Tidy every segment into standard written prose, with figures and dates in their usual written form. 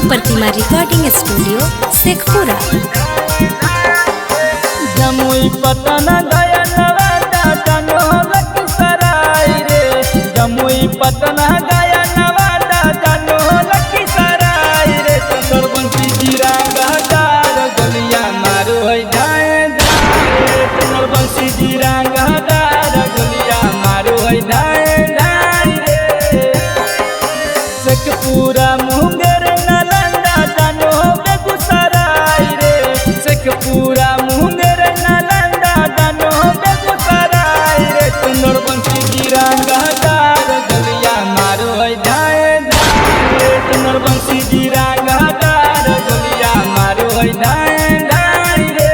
प्रतिमा recording studio Sheikhpura. Jamui Patan गया नवादा जानो लखीसराय रे, जमुई पटन गया नवादा जानो लखीसराय रे। चंद्रवंशी जीरा गहदार गलिया मारो है जाए जाए, चंद्रवंशी जीरा गहदार गलिया मारो है जाए जाए रे। शेखपुरा मुंगेर नालंदा जानो बेगूसराय रे, शेखपुरा मुंगेर नालंदा जानो बेगूसराय रे। चंद्रवंशी जीरा गहदार गलिया मारो है जाए जाए, चंद्रवंशी जीरा गहदार गलिया मारो है जाए जाए रे।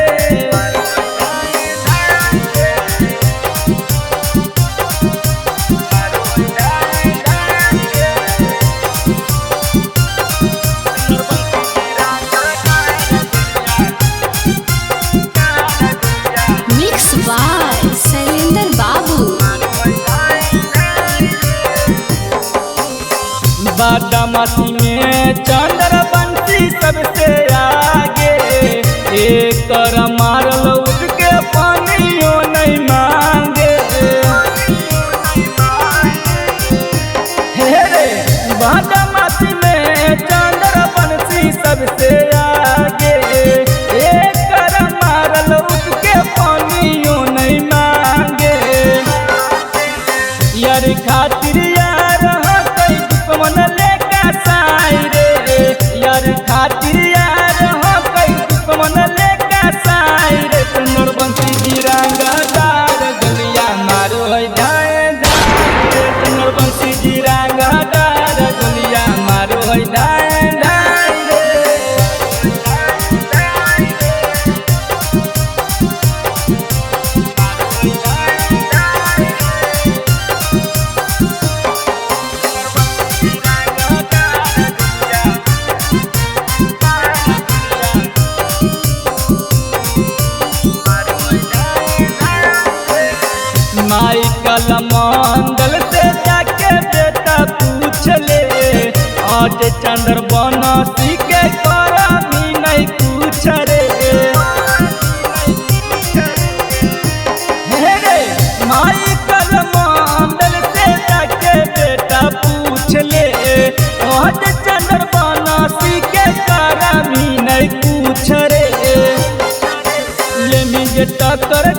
मिक्स बाय शैलेंद्र बाबू। बादामाती में चंद्रवंशी सबसे आगे, एक मारल उठ के पानियों नहीं मांगे। हे रे बादामाती में चंद्रवंशी सबसे आगे, एक मारल उठ के पानियों नहीं मांगे। यार खातिर यार कई दुश्मन लेका साई रे, यार खातिर यार कई दुश्मन लेका साई रे। चंद्रवंशी जीरा गहदार गलिया मारो है जाए जाए, चंद्रवंशी जीरा गहदार गलिया मारो है जाए जाए रे। माई कलमंडल से जाके बेटा पूछ ले, आज चंद्रवंशी के करमी नहीं पूछ रे। हे रे माई कलमंडल से जाके बेटा पूछ ले, आज चंद्रवंशी के करमी नहीं पूछ रे। ये मिज टक्कर